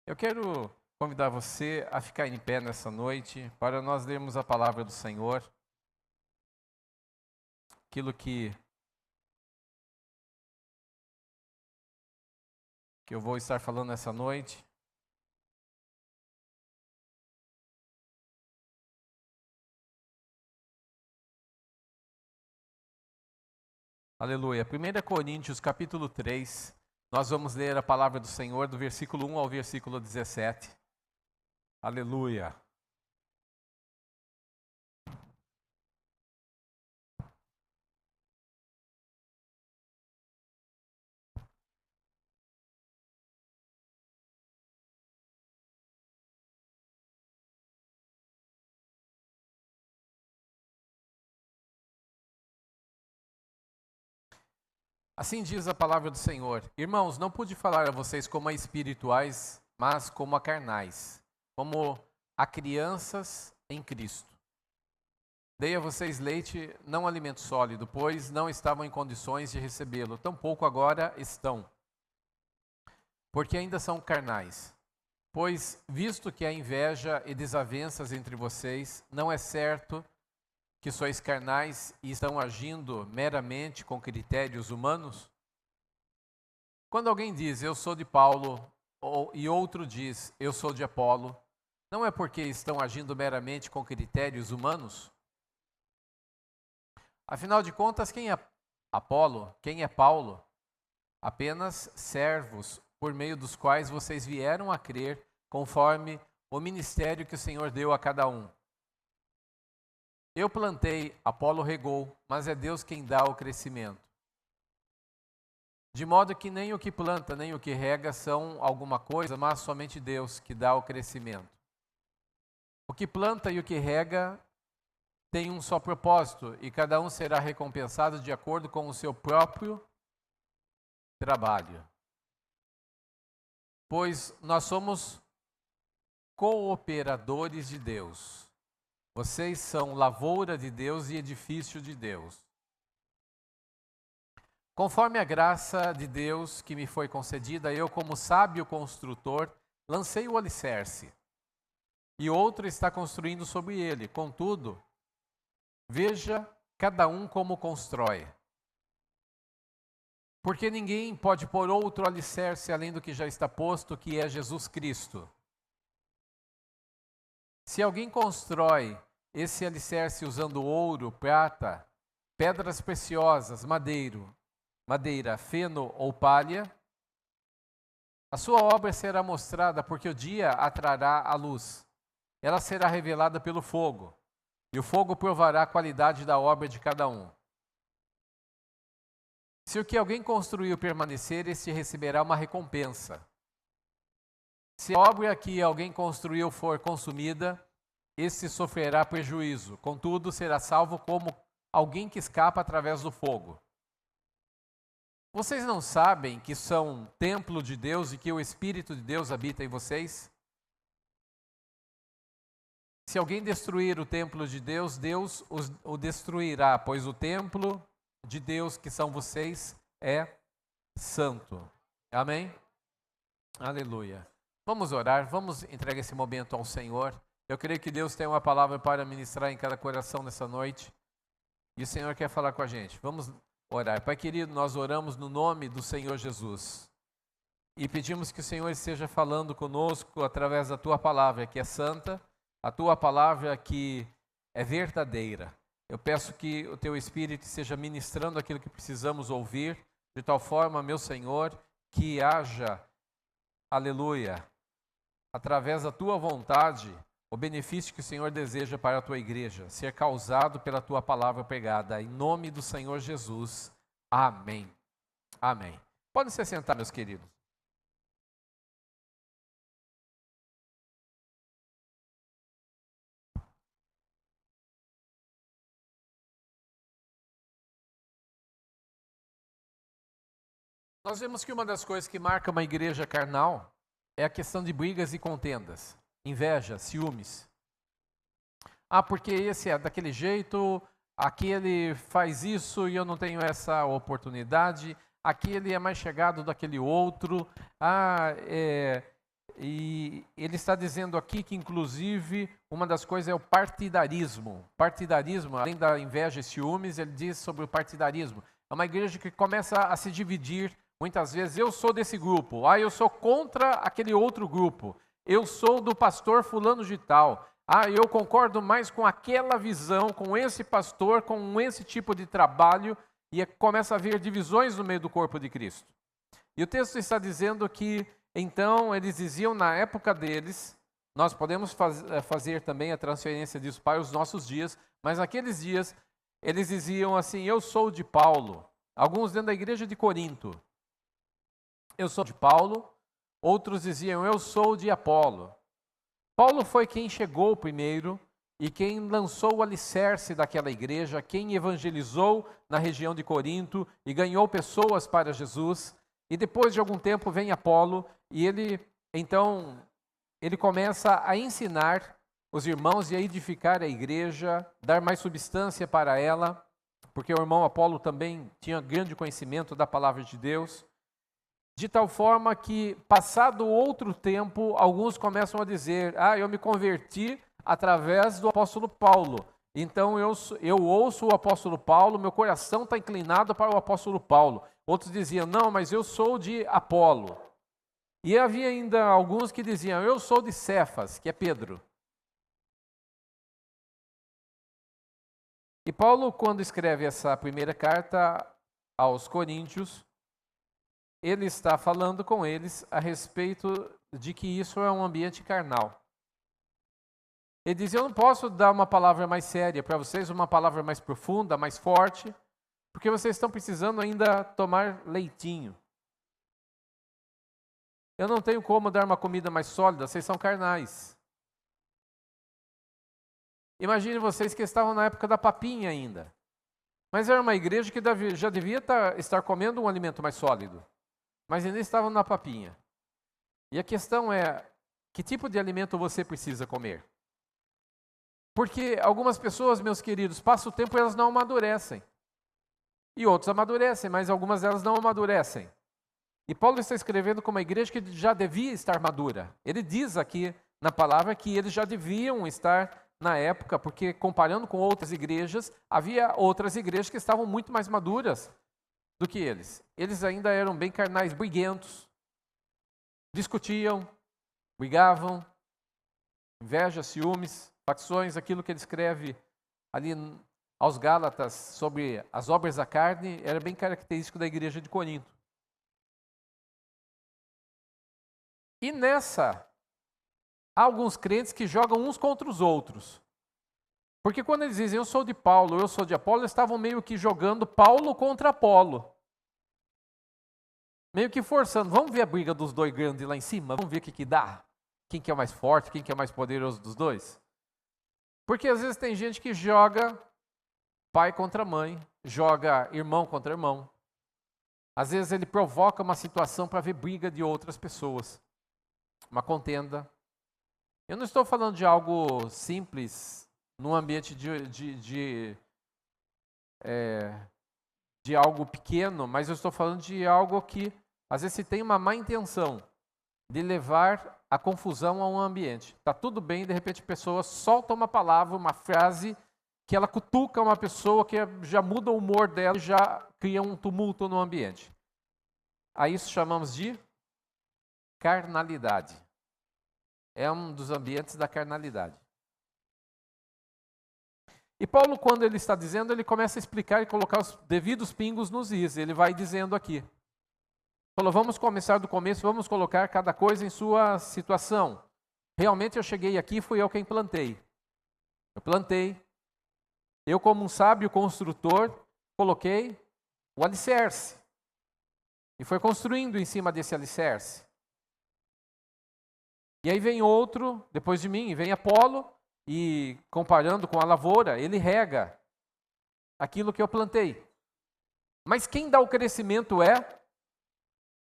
Eu quero convidar você a ficar em pé nessa noite para nós lermos a palavra do Senhor. Aquilo que eu vou estar falando nessa noite. Aleluia. 1 Coríntios capítulo 3, nós vamos ler a palavra do Senhor do versículo 1 ao versículo 17. Aleluia. Assim diz a palavra do Senhor: Irmãos, não pude falar a vocês como a espirituais, mas como a carnais, como a crianças em Cristo. Dei a vocês leite, não alimento sólido, pois não estavam em condições de recebê-lo, tampouco agora estão, porque ainda são carnais. Pois, visto que há inveja e desavenças entre vocês, não é certo que sois carnais e estão agindo meramente com critérios humanos? Quando alguém diz, eu sou de Paulo, e outro diz, eu sou de Apolo, não é porque estão agindo meramente com critérios humanos? Afinal de contas, quem é Apolo? Quem é Paulo? Apenas servos, por meio dos quais vocês vieram a crer, conforme o ministério que o Senhor deu a cada um. Eu plantei, Apolo regou, mas é Deus quem dá o crescimento. De modo que nem o que planta, nem o que rega são alguma coisa, mas somente Deus que dá o crescimento. O que planta e o que rega tem um só propósito, e cada um será recompensado de acordo com o seu próprio trabalho. Pois nós somos cooperadores de Deus. Vocês são lavoura de Deus e edifício de Deus. Conforme a graça de Deus que me foi concedida, eu, como sábio construtor, lancei o alicerce, e outro está construindo sobre ele. Contudo, veja cada um como constrói. Porque ninguém pode pôr outro alicerce além do que já está posto, que é Jesus Cristo. Se alguém constrói esse alicerce usando ouro, prata, pedras preciosas, madeira, feno ou palha, a sua obra será mostrada, porque o dia a trará a luz. Ela será revelada pelo fogo, e o fogo provará a qualidade da obra de cada um. Se o que alguém construiu permanecer, este receberá uma recompensa. Se a obra que alguém construiu for consumida, este sofrerá prejuízo. Contudo, será salvo como alguém que escapa através do fogo. Vocês não sabem que são templo de Deus e que o Espírito de Deus habita em vocês? Se alguém destruir o templo de Deus, Deus o destruirá, pois o templo de Deus, que são vocês, é santo. Amém? Aleluia. Vamos orar, vamos entregar esse momento ao Senhor. Eu creio que Deus tem uma palavra para ministrar em cada coração nessa noite. E o Senhor quer falar com a gente. Vamos orar. Pai querido, nós oramos no nome do Senhor Jesus. E pedimos que o Senhor esteja falando conosco através da Tua palavra, que é santa, a Tua palavra que é verdadeira. Eu peço que o Teu Espírito esteja ministrando aquilo que precisamos ouvir, de tal forma, meu Senhor, que haja, aleluia, através da Tua vontade, o benefício que o Senhor deseja para a Tua igreja, ser causado pela Tua palavra pregada. Em nome do Senhor Jesus. Amém. Amém. Podem se sentar, meus queridos. Nós vemos que uma das coisas que marca uma igreja carnal é a questão de brigas e contendas, inveja, ciúmes. Ah, porque esse é daquele jeito, aquele faz isso e eu não tenho essa oportunidade, aquele é mais chegado daquele outro. E ele está dizendo aqui que, inclusive, uma das coisas é o partidarismo. Partidarismo, além da inveja e ciúmes, ele diz sobre o partidarismo. É uma igreja que começa a se dividir, muitas vezes, eu sou desse grupo, eu sou contra aquele outro grupo, eu sou do pastor fulano de tal, eu concordo mais com aquela visão, com esse pastor, com esse tipo de trabalho, e começa a haver divisões no meio do corpo de Cristo. E o texto está dizendo que, então, eles diziam na época deles, nós podemos fazer também a transferência disso para os nossos dias, mas naqueles dias, eles diziam assim, eu sou de Paulo. Alguns dentro da igreja de Corinto, eu sou de Paulo. Outros diziam, eu sou de Apolo. Paulo foi quem chegou primeiro e quem lançou o alicerce daquela igreja, quem evangelizou na região de Corinto e ganhou pessoas para Jesus. E depois de algum tempo vem Apolo e ele começa a ensinar os irmãos e a edificar a igreja, dar mais substância para ela, porque o irmão Apolo também tinha grande conhecimento da palavra de Deus, de tal forma que, passado outro tempo, alguns começam a dizer, eu me converti através do apóstolo Paulo, então eu ouço o apóstolo Paulo, meu coração está inclinado para o apóstolo Paulo. Outros diziam, não, mas eu sou de Apolo. E havia ainda alguns que diziam, eu sou de Cefas, que é Pedro. E Paulo, quando escreve essa primeira carta aos Coríntios, ele está falando com eles a respeito de que isso é um ambiente carnal. Ele diz, eu não posso dar uma palavra mais séria para vocês, uma palavra mais profunda, mais forte, porque vocês estão precisando ainda tomar leitinho. Eu não tenho como dar uma comida mais sólida, vocês são carnais. Imagine vocês que estavam na época da papinha ainda. Mas era uma igreja que já devia estar comendo um alimento mais sólido. Mas ainda estavam na papinha. E a questão é, que tipo de alimento você precisa comer? Porque algumas pessoas, meus queridos, passam o tempo e elas não amadurecem. E outros amadurecem, mas algumas delas não amadurecem. E Paulo está escrevendo com uma igreja que já devia estar madura. Ele diz aqui na palavra que eles já deviam estar na época, porque comparando com outras igrejas, havia outras igrejas que estavam muito mais maduras do que eles. Eles ainda eram bem carnais, briguentos, discutiam, brigavam, inveja, ciúmes, facções, aquilo que ele escreve ali aos Gálatas sobre as obras da carne, era bem característico da igreja de Corinto. E há alguns crentes que jogam uns contra os outros. Porque quando eles dizem, eu sou de Paulo, eu sou de Apolo, eles estavam meio que jogando Paulo contra Apolo. Meio que forçando, vamos ver a briga dos dois grandes lá em cima? Vamos ver o que dá? Quem que é mais forte, quem que é mais poderoso dos dois? Porque às vezes tem gente que joga pai contra mãe, joga irmão contra irmão. Às vezes ele provoca uma situação para ver briga de outras pessoas. Uma contenda. Eu não estou falando de algo simples, num ambiente de algo pequeno, mas eu estou falando de algo que, às vezes, se tem uma má intenção de levar a confusão a um ambiente. Está tudo bem, de repente a pessoa solta uma palavra, uma frase, que ela cutuca uma pessoa, que já muda o humor dela e já cria um tumulto no ambiente. A isso chamamos de carnalidade. É um dos ambientes da carnalidade. E Paulo, quando ele está dizendo, ele começa a explicar e colocar os devidos pingos nos is. Ele vai dizendo aqui. Falou, vamos começar do começo, vamos colocar cada coisa em sua situação. Realmente eu cheguei aqui, fui eu quem plantei. Eu plantei. Eu, como um sábio construtor, coloquei o alicerce. E foi construindo em cima desse alicerce. E aí vem outro, depois de mim, vem Apolo, e comparando com a lavoura, ele rega aquilo que eu plantei. Mas quem dá o crescimento é?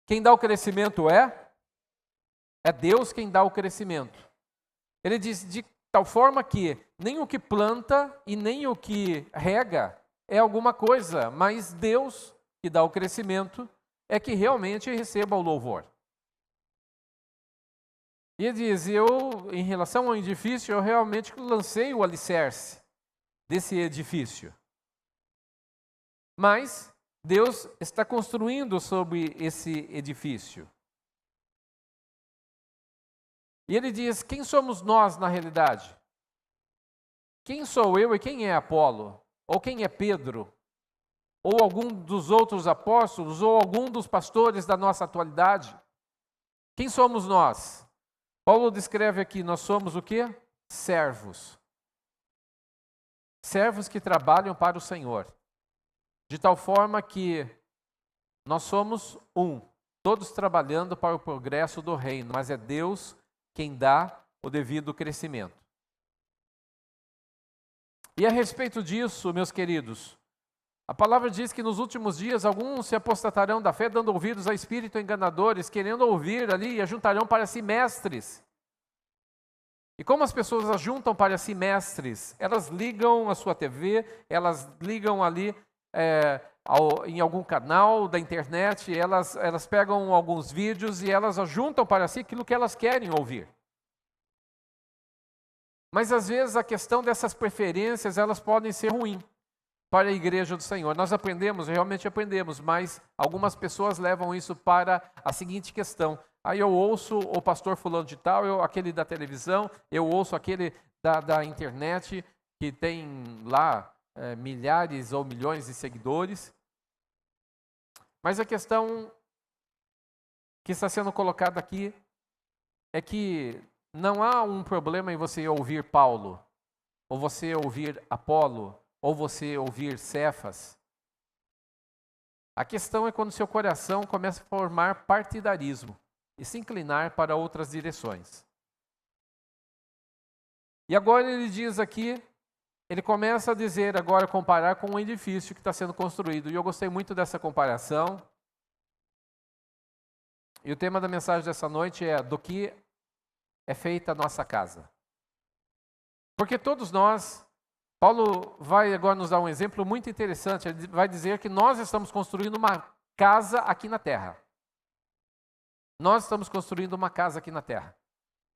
Quem dá o crescimento é? É Deus quem dá o crescimento. Ele diz de tal forma que nem o que planta e nem o que rega é alguma coisa, mas Deus que dá o crescimento é que realmente receba o louvor. E ele diz, em relação ao edifício, eu realmente lancei o alicerce desse edifício. Mas Deus está construindo sobre esse edifício. E ele diz, quem somos nós na realidade? Quem sou eu e quem é Apolo? Ou quem é Pedro? Ou algum dos outros apóstolos? Ou algum dos pastores da nossa atualidade? Quem somos nós? Paulo descreve aqui, nós somos o quê? Servos. Servos que trabalham para o Senhor. De tal forma que nós somos todos trabalhando para o progresso do reino, mas é Deus quem dá o devido crescimento. E a respeito disso, meus queridos, a palavra diz que nos últimos dias alguns se apostatarão da fé, dando ouvidos a espíritos enganadores, querendo ouvir ali e ajuntarão para si mestres. E como as pessoas ajuntam para si mestres? Elas ligam a sua TV, elas ligam ali em algum canal da internet, elas pegam alguns vídeos e elas ajuntam para si aquilo que elas querem ouvir. Mas às vezes a questão dessas preferências, elas podem ser ruins para a igreja do Senhor. Nós realmente aprendemos, mas algumas pessoas levam isso para a seguinte questão. Aí eu ouço o pastor fulano de tal, aquele da televisão, eu ouço aquele da internet, que tem lá milhares ou milhões de seguidores. Mas a questão que está sendo colocada aqui é que não há um problema em você ouvir Paulo, ou você ouvir Apolo, ou você ouvir Cefas. A questão é quando seu coração começa a formar partidarismo e se inclinar para outras direções. E agora ele diz aqui, ele começa a dizer agora, comparar com um edifício que está sendo construído. E eu gostei muito dessa comparação. E o tema da mensagem dessa noite é do que é feita a nossa casa. Porque todos nós, Paulo vai agora nos dar um exemplo muito interessante. Ele vai dizer que nós estamos construindo uma casa aqui na terra. Nós estamos construindo uma casa aqui na terra.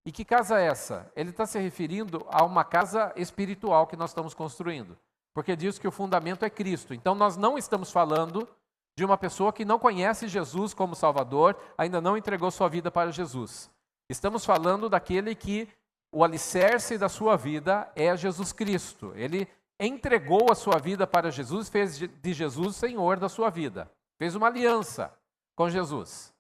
E que casa é essa? Ele está se referindo a uma casa espiritual que nós estamos construindo. Porque diz que o fundamento é Cristo. Então nós não estamos falando de uma pessoa que não conhece Jesus como Salvador, ainda não entregou sua vida para Jesus. Estamos falando daquele que o alicerce da sua vida é Jesus Cristo. Ele entregou a sua vida para Jesus, fez de Jesus Senhor da sua vida. Fez uma aliança com Jesus.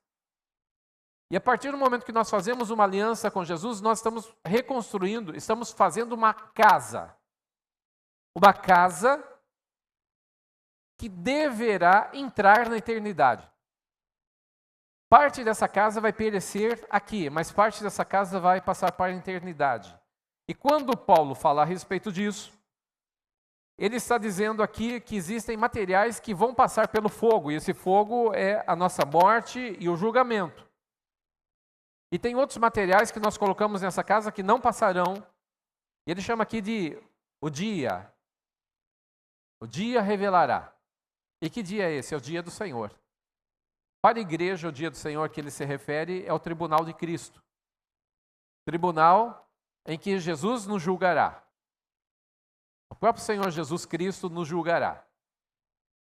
E a partir do momento que nós fazemos uma aliança com Jesus, nós estamos reconstruindo, estamos fazendo uma casa. Uma casa que deverá entrar na eternidade. Parte dessa casa vai perecer aqui, mas parte dessa casa vai passar para a eternidade. E quando Paulo fala a respeito disso, ele está dizendo aqui que existem materiais que vão passar pelo fogo, e esse fogo é a nossa morte e o julgamento. E tem outros materiais que nós colocamos nessa casa que não passarão. E ele chama aqui de o dia. O dia revelará. E que dia é esse? É o dia do Senhor. Para a igreja, o dia do Senhor que ele se refere é o tribunal de Cristo. Tribunal em que Jesus nos julgará. O próprio Senhor Jesus Cristo nos julgará.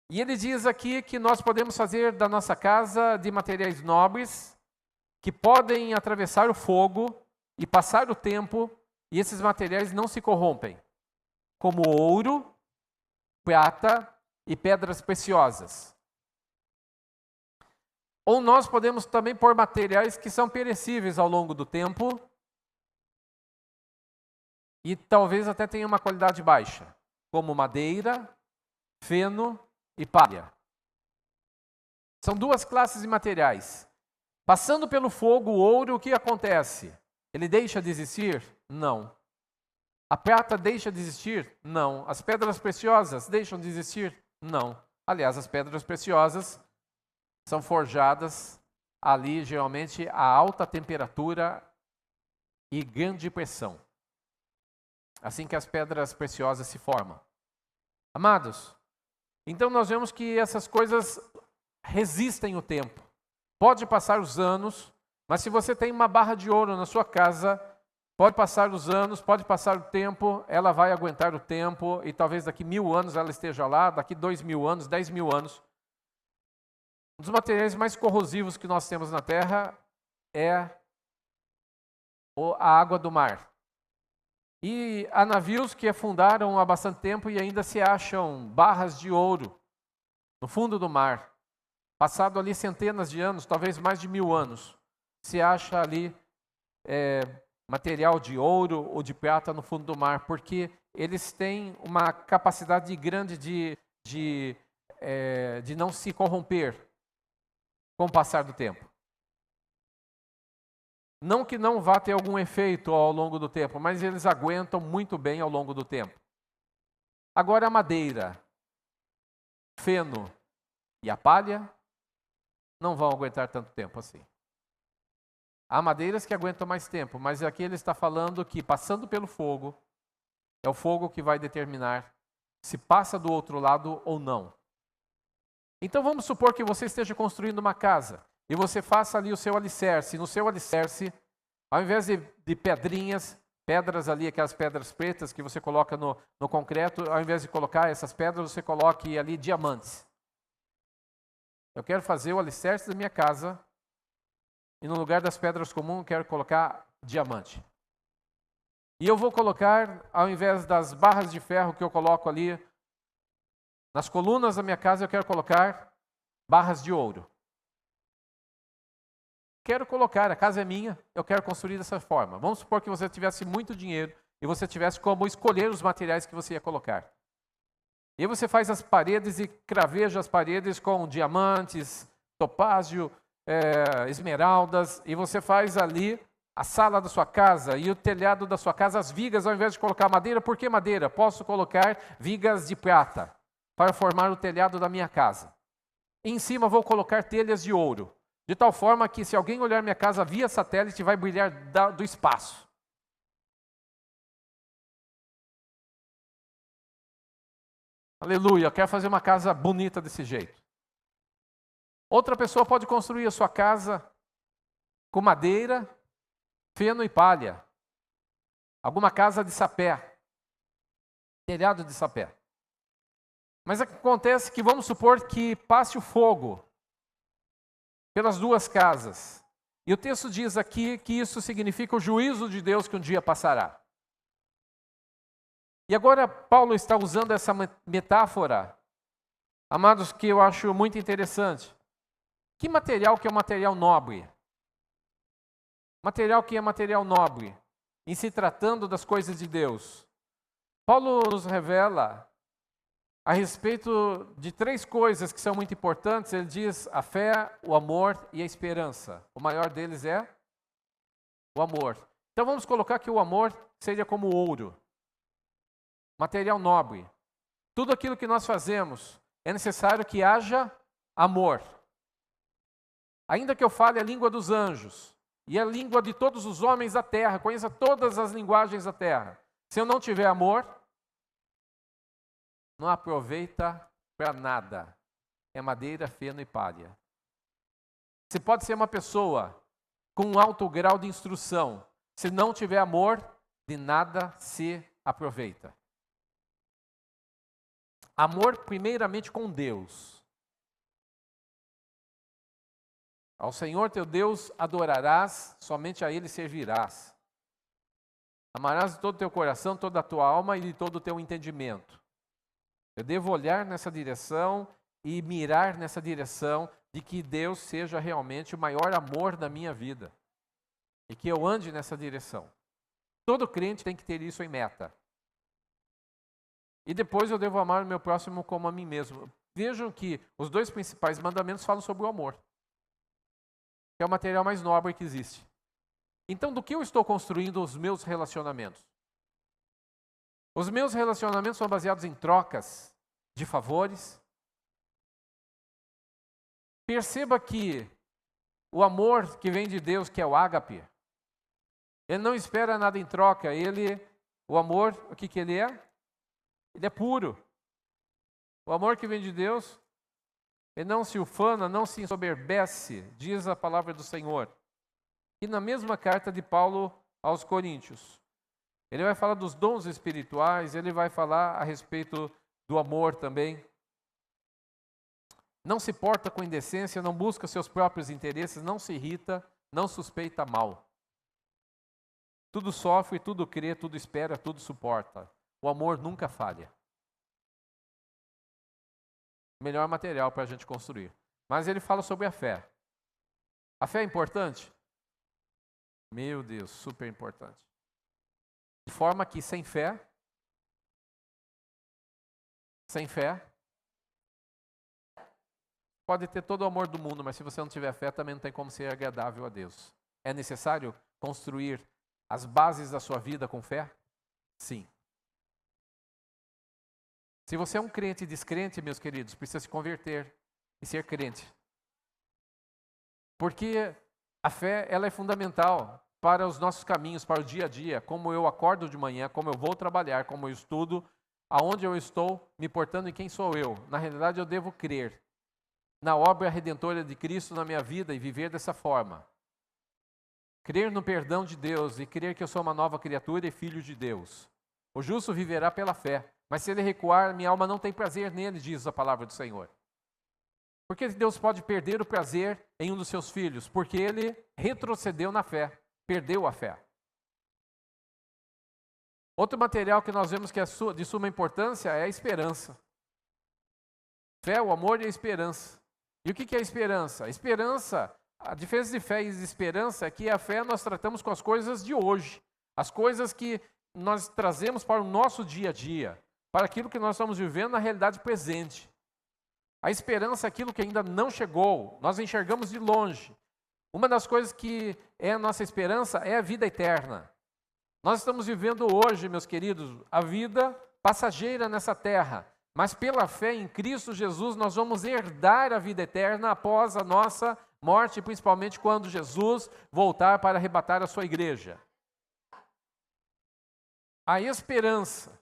E ele diz aqui que nós podemos fazer da nossa casa de materiais nobres, que podem atravessar o fogo e passar o tempo, e esses materiais não se corrompem, como ouro, prata e pedras preciosas. Ou nós podemos também pôr materiais que são perecíveis ao longo do tempo e talvez até tenham uma qualidade baixa, como madeira, feno e palha. São duas classes de materiais. Passando pelo fogo, o ouro, o que acontece? Ele deixa de existir? Não. A prata deixa de existir? Não. As pedras preciosas deixam de existir? Não. Aliás, as pedras preciosas são forjadas ali, geralmente, a alta temperatura e grande pressão. Assim que as pedras preciosas se formam. Amados, então nós vemos que essas coisas resistem o tempo. Pode passar os anos, Mas se você tem uma barra de ouro na sua casa, pode passar os anos, pode passar o tempo, ela vai aguentar o tempo, e talvez daqui 1000 anos ela esteja lá, daqui 2000 anos, 10.000 anos. Um dos materiais mais corrosivos que nós temos na Terra é a água do mar. E há navios que afundaram há bastante tempo e ainda se acham barras de ouro no fundo do mar. Passado ali centenas de anos, talvez mais de 1000 anos, se acha ali material de ouro ou de prata no fundo do mar, porque eles têm uma capacidade grande de não se corromper com o passar do tempo. Não que não vá ter algum efeito ao longo do tempo, mas eles aguentam muito bem ao longo do tempo. Agora a madeira, feno e a palha não vão aguentar tanto tempo assim. Há madeiras que aguentam mais tempo, mas aqui ele está falando que passando pelo fogo, é o fogo que vai determinar se passa do outro lado ou não. Então vamos supor que você esteja construindo uma casa e você faça ali o seu alicerce. No seu alicerce, ao invés de pedras ali, aquelas pedras pretas que você coloca no concreto, ao invés de colocar essas pedras, você coloque ali diamantes. Eu quero fazer o alicerce da minha casa e no lugar das pedras comuns eu quero colocar diamante. E eu vou colocar, ao invés das barras de ferro que eu coloco ali, nas colunas da minha casa eu quero colocar barras de ouro. Quero colocar, a casa é minha, eu quero construir dessa forma. Vamos supor que você tivesse muito dinheiro e você tivesse como escolher os materiais que você ia colocar. E aí você faz as paredes e craveja as paredes com diamantes, topázio, esmeraldas, e você faz ali a sala da sua casa e o telhado da sua casa, as vigas, ao invés de colocar madeira. Por que madeira? Posso colocar vigas de prata para formar o telhado da minha casa. E em cima vou colocar telhas de ouro, de tal forma que se alguém olhar minha casa via satélite, vai brilhar do espaço. Aleluia, eu quero fazer uma casa bonita desse jeito. Outra pessoa pode construir a sua casa com madeira, feno e palha. Alguma casa de sapé, telhado de sapé. Mas acontece que vamos supor que passe o fogo pelas duas casas. E o texto diz aqui que isso significa o juízo de Deus que um dia passará. E agora Paulo está usando essa metáfora, amados, que eu acho muito interessante. Que material que é um material nobre? Material que é material nobre, em se tratando das coisas de Deus. Paulo nos revela a respeito de 3 coisas que são muito importantes. Ele diz a fé, o amor e a esperança. O maior deles é o amor. Então vamos colocar que o amor seja como ouro. Material nobre. Tudo aquilo que nós fazemos é necessário que haja amor. Ainda que eu fale a língua dos anjos e a língua de todos os homens da terra, conheça todas as linguagens da terra, se eu não tiver amor, não aproveita para nada. É madeira, feno e palha. Você pode ser uma pessoa com um alto grau de instrução, se não tiver amor, de nada se aproveita. Amor primeiramente com Deus. Ao Senhor teu Deus adorarás, somente a Ele servirás. Amarás de todo o teu coração, toda a tua alma e de todo o teu entendimento. Eu devo olhar nessa direção e mirar nessa direção de que Deus seja realmente o maior amor da minha vida. E que eu ande nessa direção. Todo crente tem que ter isso em meta. E depois eu devo amar o meu próximo como a mim mesmo. Vejam que os 2 principais mandamentos falam sobre o amor. Que é o material mais nobre que existe. Então, do que eu estou construindo os meus relacionamentos? Os meus relacionamentos são baseados em trocas de favores. Perceba que o amor que vem de Deus, que é o ágape, ele não espera nada em troca. O amor, o que ele é? Ele é puro. O amor que vem de Deus, ele não se ufana, não se ensoberbece, diz a palavra do Senhor. E na mesma carta de Paulo aos Coríntios, ele vai falar dos dons espirituais, ele vai falar a respeito do amor também. Não se porta com indecência, não busca seus próprios interesses, não se irrita, não suspeita mal. Tudo sofre, tudo crê, tudo espera, tudo suporta. O amor nunca falha. Melhor material para a gente construir. Mas ele fala sobre a fé. A fé é importante? Meu Deus, super importante. De forma que sem fé, pode ter todo o amor do mundo, mas se você não tiver fé, também não tem como ser agradável a Deus. É necessário construir as bases da sua vida com fé? Sim. Se você é um crente descrente, meus queridos, precisa se converter e ser crente. Porque a fé, ela é fundamental para os nossos caminhos, para o dia a dia, como eu acordo de manhã, como eu vou trabalhar, como eu estudo, aonde eu estou me portando e quem sou eu. Na realidade, eu devo crer na obra redentora de Cristo na minha vida e viver dessa forma. Crer no perdão de Deus e crer que eu sou uma nova criatura e filho de Deus. O justo viverá pela fé, mas se ele recuar, minha alma não tem prazer nele, diz a palavra do Senhor. Por que Deus pode perder o prazer em um dos seus filhos? Porque ele retrocedeu na fé, perdeu a fé. Outro material que nós vemos que é de suma importância é a esperança. Fé, o amor e a esperança. E o que é a esperança? A esperança, a diferença de fé e de esperança é que a fé nós tratamos com as coisas de hoje. As coisas que nós trazemos para o nosso dia a dia, para aquilo que nós estamos vivendo na realidade presente. A esperança é aquilo que ainda não chegou, nós enxergamos de longe. Uma das coisas que é a nossa esperança é a vida eterna. Nós estamos vivendo hoje, meus queridos, a vida passageira nessa terra, mas pela fé em Cristo Jesus nós vamos herdar a vida eterna após a nossa morte, principalmente quando Jesus voltar para arrebatar a sua igreja. A esperança,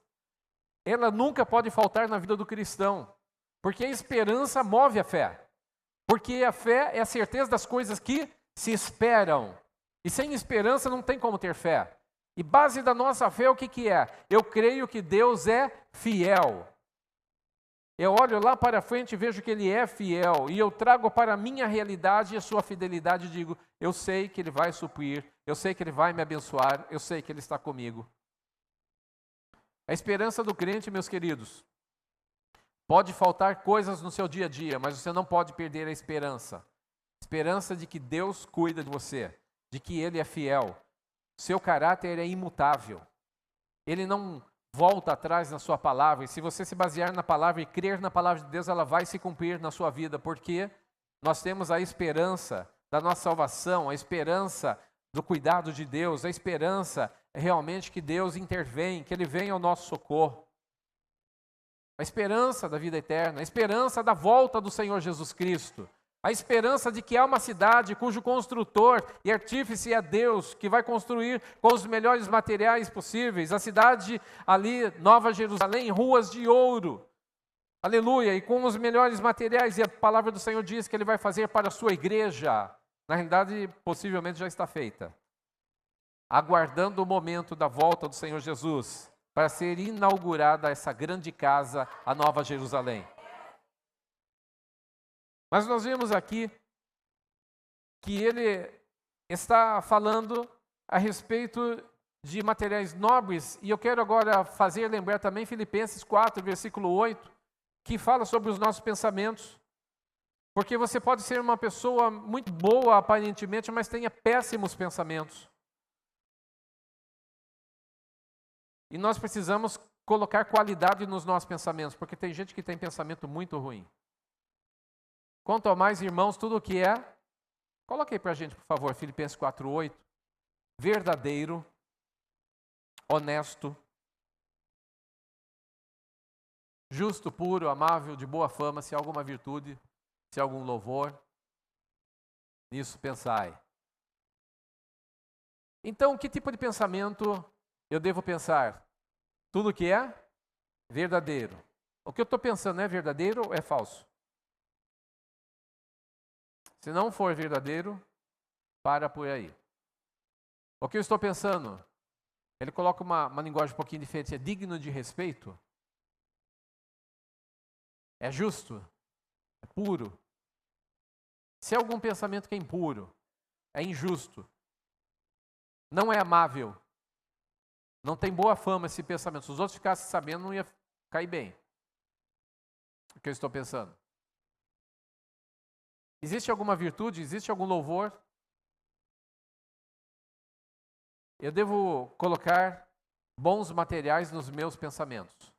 ela nunca pode faltar na vida do cristão, porque a esperança move a fé. Porque a fé é a certeza das coisas que se esperam. E sem esperança não tem como ter fé. E base da nossa fé o que é? Eu creio que Deus é fiel. Eu olho lá para frente e vejo que Ele é fiel. E eu trago para a minha realidade a sua fidelidade e digo, eu sei que Ele vai suprir, eu sei que Ele vai me abençoar, eu sei que Ele está comigo. A esperança do crente, meus queridos, pode faltar coisas no seu dia a dia, mas você não pode perder a esperança. Esperança de que Deus cuida de você, de que Ele é fiel. Seu caráter é imutável. Ele não volta atrás na sua palavra. E se você se basear na palavra e crer na palavra de Deus, ela vai se cumprir na sua vida, porque nós temos a esperança da nossa salvação, a esperança do cuidado de Deus, a esperança realmente que Deus intervém, que Ele vem ao nosso socorro. A esperança da vida eterna, a esperança da volta do Senhor Jesus Cristo, a esperança de que há uma cidade cujo construtor e artífice é Deus, que vai construir com os melhores materiais possíveis, a cidade ali, Nova Jerusalém, ruas de ouro, aleluia, e com os melhores materiais, e a palavra do Senhor diz que Ele vai fazer para a sua igreja, na realidade, possivelmente já está feita, aguardando o momento da volta do Senhor Jesus, para ser inaugurada essa grande casa, a Nova Jerusalém. Mas nós vemos aqui que ele está falando a respeito de materiais nobres, e eu quero agora fazer lembrar também Filipenses 4, versículo 8, que fala sobre os nossos pensamentos. Porque você pode ser uma pessoa muito boa aparentemente, mas tenha péssimos pensamentos. E nós precisamos colocar qualidade nos nossos pensamentos, porque tem gente que tem pensamento muito ruim. Quanto a mais, irmãos, tudo o que é, coloque aí para a gente, por favor, Filipenses 4:8, verdadeiro, honesto, justo, puro, amável, de boa fama, se há alguma virtude, se há algum louvor, nisso pensai. Então, que tipo de pensamento eu devo pensar? Tudo que é verdadeiro. O que eu estou pensando é verdadeiro ou é falso? Se não for verdadeiro, para por aí. O que eu estou pensando? Ele coloca uma linguagem um pouquinho diferente. É digno de respeito? É justo? É puro? Se é algum pensamento que é impuro, é injusto, não é amável, não tem boa fama esse pensamento. Se os outros ficassem sabendo, não ia cair bem. O que eu estou pensando? Existe alguma virtude? Existe algum louvor? Eu devo colocar bons materiais nos meus pensamentos.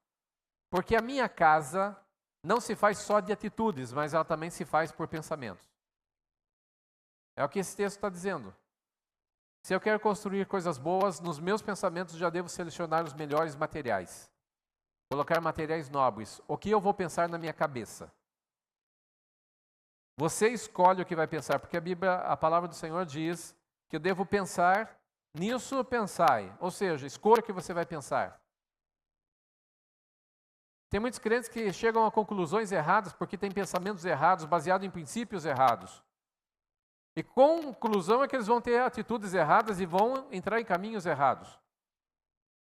Porque a minha casa não se faz só de atitudes, mas ela também se faz por pensamentos. É o que esse texto está dizendo. Se eu quero construir coisas boas, nos meus pensamentos já devo selecionar os melhores materiais. Colocar materiais nobres. O que eu vou pensar na minha cabeça? Você escolhe o que vai pensar, porque a Bíblia, a palavra do Senhor diz que eu devo pensar, nisso pensai. Ou seja, escolha o que você vai pensar. Tem muitos crentes que chegam a conclusões erradas porque têm pensamentos errados, baseados em princípios errados. E conclusão é que eles vão ter atitudes erradas e vão entrar em caminhos errados,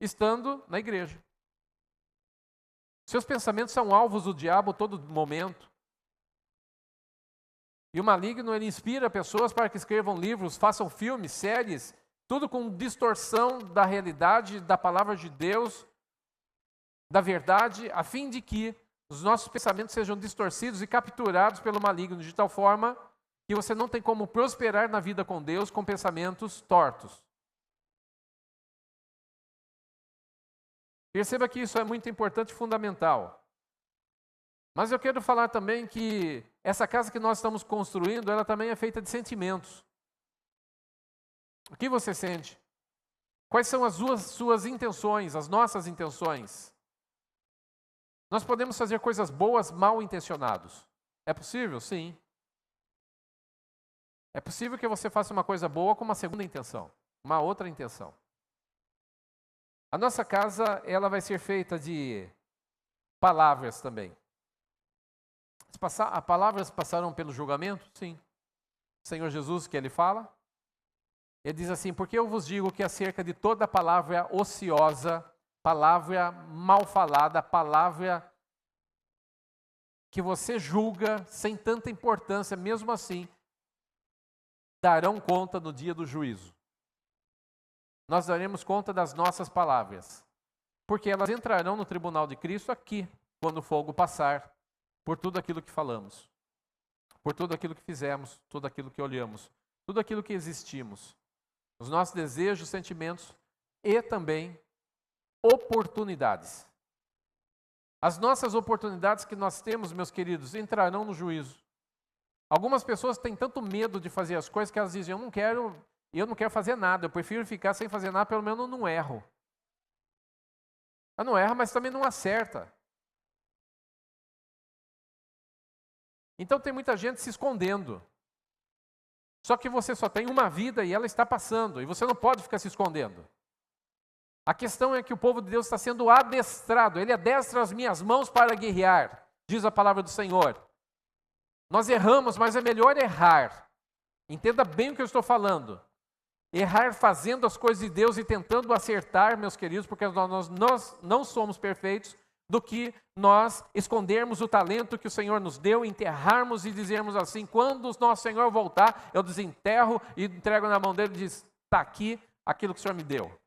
estando na igreja. Seus pensamentos são alvos do diabo todo momento. E o maligno, ele inspira pessoas para que escrevam livros, façam filmes, séries, tudo com distorção da realidade, da palavra de Deus, da verdade, a fim de que os nossos pensamentos sejam distorcidos e capturados pelo maligno, de tal forma que você não tem como prosperar na vida com Deus com pensamentos tortos. Perceba que isso é muito importante e fundamental. Mas eu quero falar também que essa casa que nós estamos construindo, ela também é feita de sentimentos. O que você sente? Quais são as suas intenções, as nossas intenções? Nós podemos fazer coisas boas mal intencionados. É possível? Sim. É possível que você faça uma coisa boa com uma segunda intenção, uma outra intenção. A nossa casa, ela vai ser feita de palavras também. As palavras passaram pelo julgamento? Sim. O Senhor Jesus, que ele fala, ele diz assim: porque eu vos digo que acerca de toda palavra ociosa, palavra mal falada, palavra que você julga sem tanta importância, mesmo assim, darão conta no dia do juízo. Nós daremos conta das nossas palavras, porque elas entrarão no tribunal de Cristo aqui, quando o fogo passar, por tudo aquilo que falamos, por tudo aquilo que fizemos, tudo aquilo que olhamos, tudo aquilo que existimos, os nossos desejos, sentimentos e também oportunidades. As nossas oportunidades que nós temos, meus queridos, entrarão no juízo. Algumas pessoas têm tanto medo de fazer as coisas que elas dizem: eu não quero fazer nada, eu prefiro ficar sem fazer nada, pelo menos eu não erro. Ela não erra, mas também não acerta. Então tem muita gente se escondendo. Só que você só tem uma vida e ela está passando, e você não pode ficar se escondendo. A questão é que o povo de Deus está sendo adestrado, ele adestra as minhas mãos para guerrear, diz a palavra do Senhor. Nós erramos, mas é melhor errar. Entenda bem o que eu estou falando. Errar fazendo as coisas de Deus e tentando acertar, meus queridos, porque nós não somos perfeitos, do que nós escondermos o talento que o Senhor nos deu, enterrarmos e dizermos assim: quando o nosso Senhor voltar, eu desenterro e entrego na mão dele e diz: está aqui aquilo que o Senhor me deu.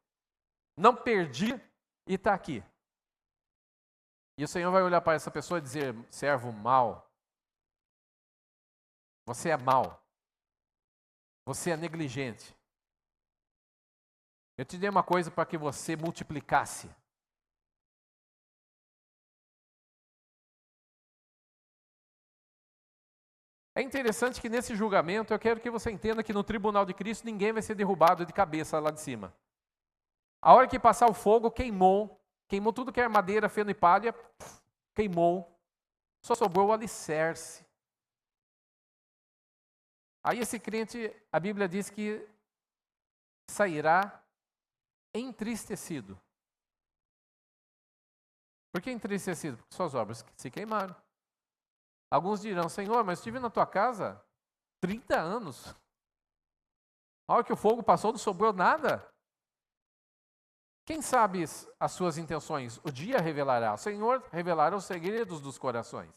Não perdi e está aqui. E o Senhor vai olhar para essa pessoa e dizer: servo mau, você é mau, você é negligente. Eu te dei uma coisa para que você multiplicasse. É interessante que nesse julgamento, eu quero que você entenda que no tribunal de Cristo ninguém vai ser derrubado de cabeça lá de cima. A hora que passar o fogo, queimou tudo que é madeira, feno e palha, queimou, só sobrou o alicerce. Aí esse crente, a Bíblia diz que sairá entristecido. Por que entristecido? Porque suas obras se queimaram. Alguns dirão: Senhor, mas estive na tua casa 30 anos. A hora que o fogo passou, não sobrou nada. Quem sabe as suas intenções? O dia revelará. O Senhor revelará os segredos dos corações.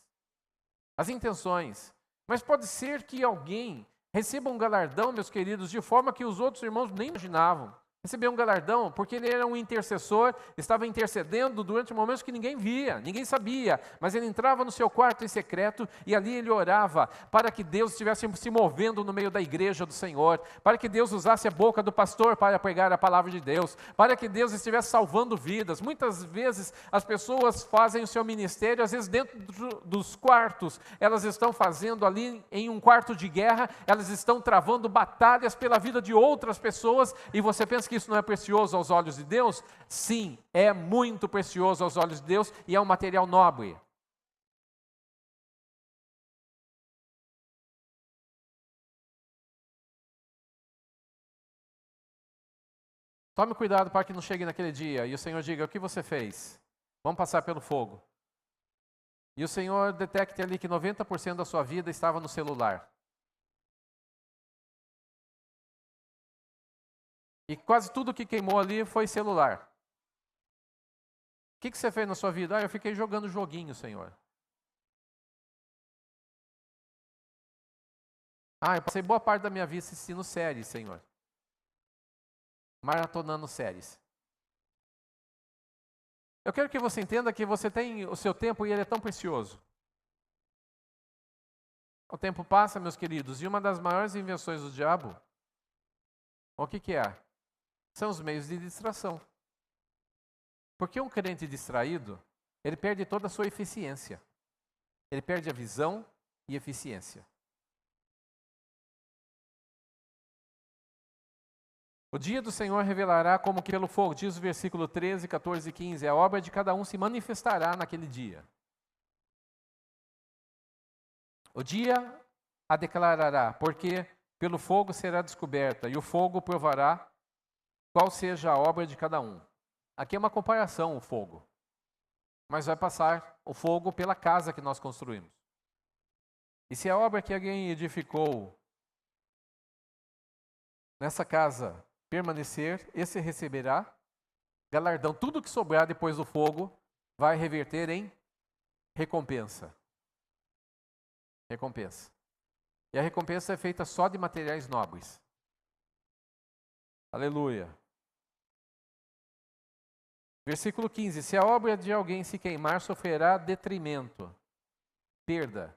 As intenções. Mas pode ser que alguém receba um galardão, meus queridos, de forma que os outros irmãos nem imaginavam. Recebeu um galardão porque ele era um intercessor, estava intercedendo durante momentos que ninguém via, ninguém sabia, mas ele entrava no seu quarto em secreto e ali ele orava para que Deus estivesse se movendo no meio da igreja do Senhor, para que Deus usasse a boca do pastor para pregar a palavra de Deus, para que Deus estivesse salvando vidas. Muitas vezes as pessoas fazem o seu ministério, às vezes dentro dos quartos, elas estão fazendo ali em um quarto de guerra, elas estão travando batalhas pela vida de outras pessoas, e você pensa que isso não é precioso aos olhos de Deus? Sim, é muito precioso aos olhos de Deus e é um material nobre. Tome cuidado para que não chegue naquele dia e o Senhor diga: o que você fez? Vamos passar pelo fogo. E o Senhor detecte ali que 90% da sua vida estava no celular. E quase tudo que queimou ali foi celular. O que você fez na sua vida? Eu fiquei jogando joguinho, Senhor. Eu passei boa parte da minha vida assistindo séries, Senhor. Maratonando séries. Eu quero que você entenda que você tem o seu tempo e ele é tão precioso. O tempo passa, meus queridos, e uma das maiores invenções do diabo, o que é? São os meios de distração. Porque um crente distraído, ele perde toda a sua eficiência. Ele perde a visão e eficiência. O dia do Senhor revelará como que pelo fogo, diz o versículo 13, 14 e 15, a obra de cada um se manifestará naquele dia. O dia a declarará, porque pelo fogo será descoberta, e o fogo provará qual seja a obra de cada um. Aqui é uma comparação, o fogo. Mas vai passar o fogo pela casa que nós construímos. E se a obra que alguém edificou nessa casa permanecer, esse receberá galardão. Tudo que sobrar depois do fogo vai reverter em recompensa. Recompensa. E a recompensa é feita só de materiais nobres. Aleluia. Versículo 15. Se a obra de alguém se queimar, sofrerá detrimento, perda.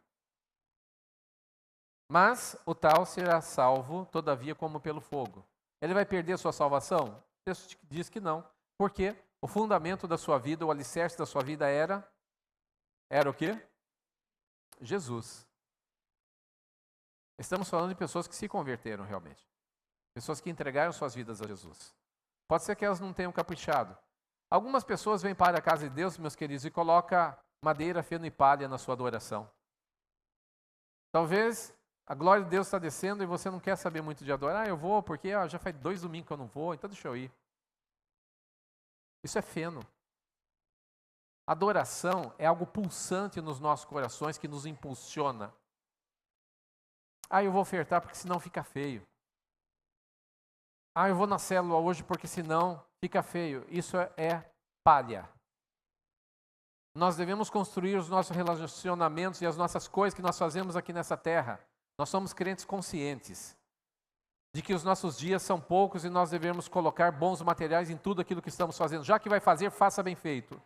Mas o tal será salvo, todavia, como pelo fogo. Ele vai perder sua salvação? O texto diz que não. Porque o fundamento da sua vida, o alicerce da sua vida era o quê? Jesus. Estamos falando de pessoas que se converteram realmente. Pessoas que entregaram suas vidas a Jesus. Pode ser que elas não tenham caprichado. Algumas pessoas vêm para a casa de Deus, meus queridos, e colocam madeira, feno e palha na sua adoração. Talvez a glória de Deus está descendo e você não quer saber muito de adorar. Eu vou porque já faz 2 domingos que eu não vou, então deixa eu ir. Isso é feno. Adoração é algo pulsante nos nossos corações que nos impulsiona. Eu vou ofertar porque senão fica feio. Eu vou na célula hoje porque senão fica feio. Isso é palha. Nós devemos construir os nossos relacionamentos e as nossas coisas que nós fazemos aqui nessa terra. Nós somos crentes conscientes de que os nossos dias são poucos e nós devemos colocar bons materiais em tudo aquilo que estamos fazendo. Já que vai fazer, faça bem feito.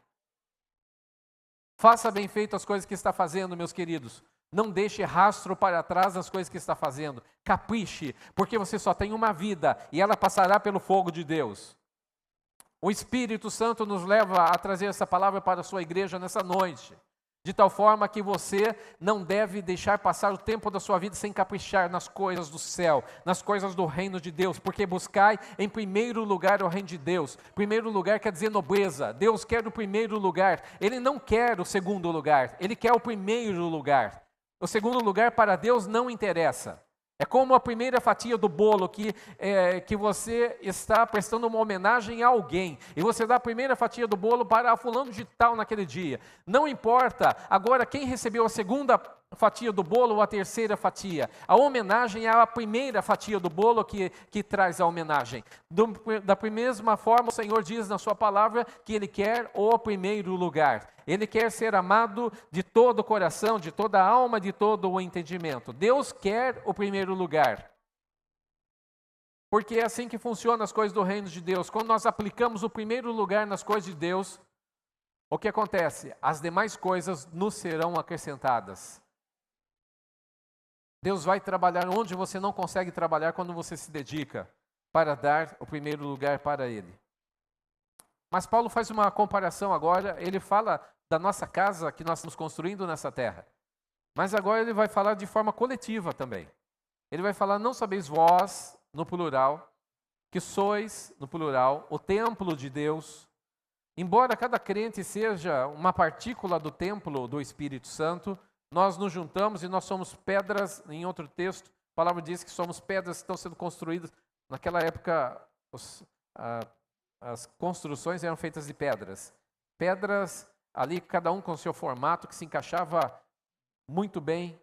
Faça bem feito as coisas que está fazendo, meus queridos. Não deixe rastro para trás das coisas que está fazendo. Capriche, porque você só tem uma vida e ela passará pelo fogo de Deus. O Espírito Santo nos leva a trazer essa palavra para a sua igreja nessa noite. De tal forma que você não deve deixar passar o tempo da sua vida sem caprichar nas coisas do céu, nas coisas do reino de Deus, porque buscai em primeiro lugar o reino de Deus. Primeiro lugar quer dizer nobreza. Deus quer o primeiro lugar. Ele não quer o segundo lugar, Ele quer o primeiro lugar. O segundo lugar para Deus não interessa. É como a primeira fatia do bolo que você está prestando uma homenagem a alguém. E você dá a primeira fatia do bolo para fulano de tal naquele dia. Não importa agora quem recebeu a segunda fatia do bolo ou a terceira fatia. A homenagem é a primeira fatia do bolo que traz a homenagem. Da mesma forma, o Senhor diz na sua palavra que Ele quer o primeiro lugar. Ele quer ser amado de todo o coração, de toda a alma, de todo o entendimento. Deus quer o primeiro lugar. Porque é assim que funcionam as coisas do reino de Deus. Quando nós aplicamos o primeiro lugar nas coisas de Deus, o que acontece? As demais coisas nos serão acrescentadas. Deus vai trabalhar onde você não consegue trabalhar quando você se dedica para dar o primeiro lugar para Ele. Mas Paulo faz uma comparação agora, ele fala da nossa casa que nós estamos construindo nessa terra. Mas agora ele vai falar de forma coletiva também. Ele vai falar, não sabeis vós, no plural, que sois, no plural, o templo de Deus. Embora cada crente seja uma partícula do templo do Espírito Santo, nós nos juntamos e nós somos pedras, em outro texto, a palavra diz que somos pedras que estão sendo construídas. Naquela época, as construções eram feitas de pedras. Pedras ali, cada um com o seu formato, que se encaixava muito bem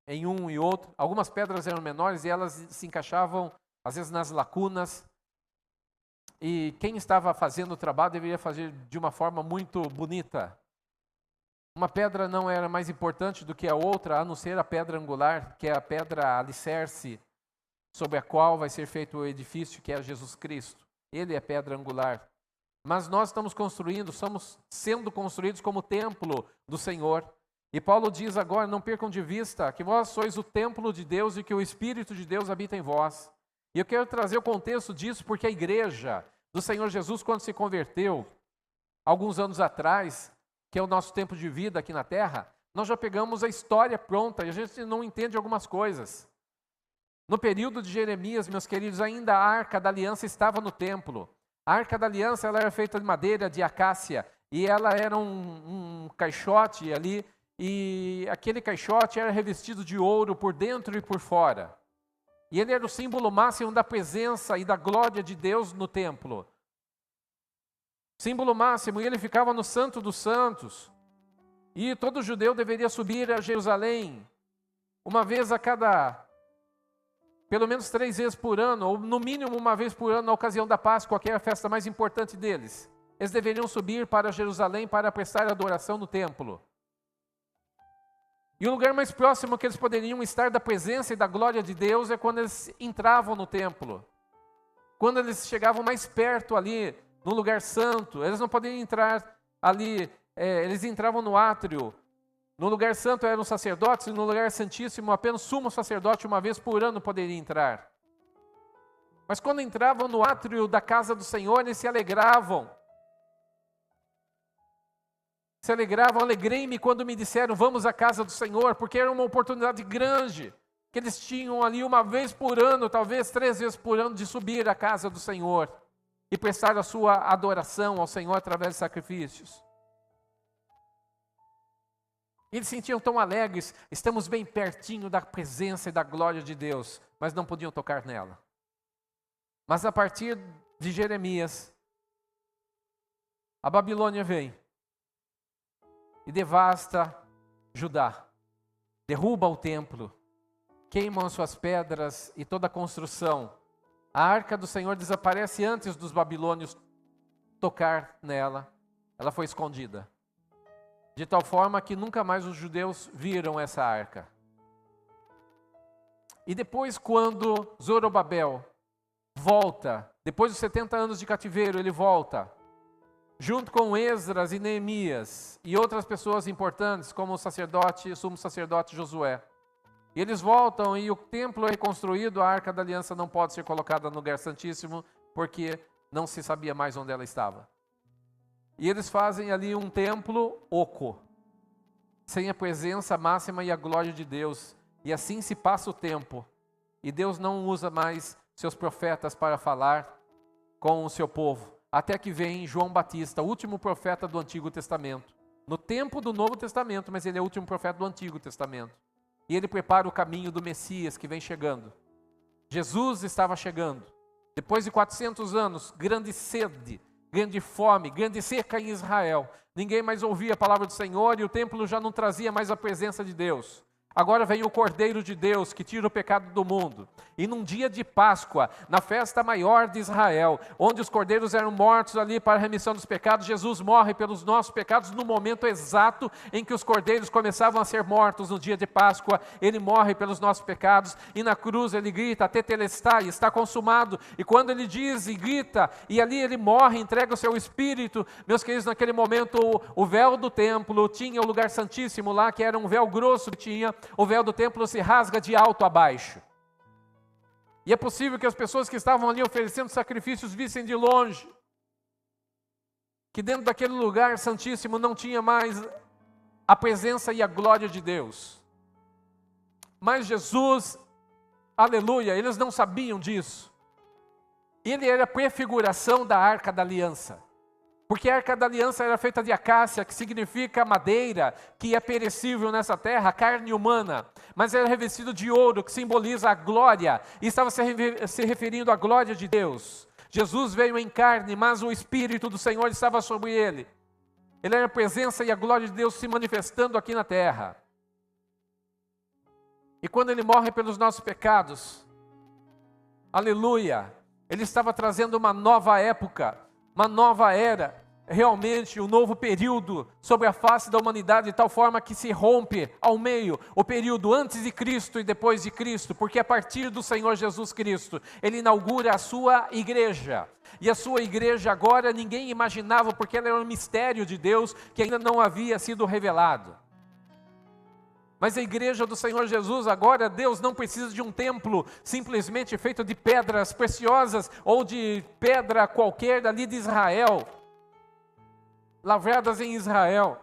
em um e outro. Algumas pedras eram menores e elas se encaixavam, às vezes, nas lacunas. E quem estava fazendo o trabalho deveria fazer de uma forma muito bonita. Uma pedra não era mais importante do que a outra, a não ser a pedra angular, que é a pedra alicerce, sobre a qual vai ser feito o edifício, que é Jesus Cristo. Ele é pedra angular. Mas nós estamos construindo, estamos sendo construídos como templo do Senhor. E Paulo diz agora, não percam de vista, que vós sois o templo de Deus e que o Espírito de Deus habita em vós. E eu quero trazer o contexto disso, porque a igreja do Senhor Jesus, quando se converteu, alguns anos atrás, que é o nosso tempo de vida aqui na terra, nós já pegamos a história pronta e a gente não entende algumas coisas. No período de Jeremias, meus queridos, ainda a Arca da Aliança estava no templo. A Arca da Aliança ela era feita de madeira, de acácia, e ela era um caixote ali, e aquele caixote era revestido de ouro por dentro e por fora. E ele era o símbolo máximo da presença e da glória de Deus no templo. Símbolo máximo, e ele ficava no Santo dos Santos. E todo judeu deveria subir a Jerusalém, uma vez a cada, pelo menos 3 vezes por ano, ou no mínimo uma vez por ano, na ocasião da Páscoa, que é a festa mais importante deles. Eles deveriam subir para Jerusalém para prestar adoração no templo. E o lugar mais próximo que eles poderiam estar da presença e da glória de Deus é quando eles entravam no templo. Quando eles chegavam mais perto ali, no lugar santo, eles não poderiam entrar ali, eles entravam no átrio. No lugar santo eram os sacerdotes, e no lugar santíssimo apenas o sumo sacerdote uma vez por ano poderia entrar. Mas quando entravam no átrio da casa do Senhor, eles se alegravam. Se alegravam, alegrei-me quando me disseram, vamos à casa do Senhor, porque era uma oportunidade grande, que eles tinham ali uma vez por ano, talvez 3 vezes por ano, de subir à casa do Senhor e prestar a sua adoração ao Senhor através de sacrifícios. Eles se sentiam tão alegres, estamos bem pertinho da presença e da glória de Deus, mas não podiam tocar nela. Mas a partir de Jeremias, a Babilônia vem e devasta Judá, derruba o templo, queimam as suas pedras e toda a construção. A arca do Senhor desaparece antes dos babilônios tocar nela, ela foi escondida. De tal forma que nunca mais os judeus viram essa arca. E depois, quando Zorobabel volta, depois dos 70 anos de cativeiro, ele volta, junto com Esdras e Neemias e outras pessoas importantes, como o sumo sacerdote Josué. E eles voltam e o templo é reconstruído, a Arca da Aliança não pode ser colocada no lugar santíssimo, porque não se sabia mais onde ela estava. E eles fazem ali um templo oco, sem a presença máxima e a glória de Deus. E assim se passa o tempo. E Deus não usa mais seus profetas para falar com o seu povo. Até que vem João Batista, o último profeta do Antigo Testamento. No tempo do Novo Testamento, mas ele é o último profeta do Antigo Testamento. e ele prepara o caminho do Messias que vem chegando. Jesus estava chegando. Depois de 400 anos, grande sede, grande fome, grande seca em Israel. Ninguém mais ouvia a palavra do Senhor e o templo já não trazia mais a presença de Deus. Agora vem o Cordeiro de Deus que tira o pecado do mundo. E num dia de Páscoa, na festa maior de Israel, onde os cordeiros eram mortos ali para a remissão dos pecados, Jesus morre pelos nossos pecados no momento exato em que os cordeiros começavam a ser mortos no dia de Páscoa. Ele morre pelos nossos pecados e na cruz ele grita, tetelestai, está consumado. E quando ele diz e grita, e ali ele morre, entrega o seu espírito, meus queridos, naquele momento o véu do templo tinha o lugar santíssimo lá, que era um véu grosso que tinha. O véu do templo se rasga de alto a baixo. E é possível que as pessoas que estavam ali oferecendo sacrifícios vissem de longe que dentro daquele lugar santíssimo não tinha mais a presença e a glória de Deus. Mas Jesus, aleluia, eles não sabiam disso. Ele era a prefiguração da Arca da Aliança. Porque a Arca da Aliança era feita de acácia, que significa madeira, que é perecível nessa terra, carne humana. Mas era revestido de ouro, que simboliza a glória, e estava se referindo à glória de Deus. Jesus veio em carne, mas o Espírito do Senhor estava sobre ele. Ele era a presença e a glória de Deus se manifestando aqui na terra. E quando ele morre pelos nossos pecados, aleluia, ele estava trazendo uma nova época, uma nova era, realmente um novo período sobre a face da humanidade, de tal forma que se rompe ao meio o período antes de Cristo e depois de Cristo, porque a partir do Senhor Jesus Cristo, Ele inaugura a sua igreja. E a sua igreja agora ninguém imaginava, porque ela era um mistério de Deus que ainda não havia sido revelado. Mas a igreja do Senhor Jesus, agora Deus não precisa de um templo simplesmente feito de pedras preciosas ou de pedra qualquer dali de Israel, lavradas em Israel.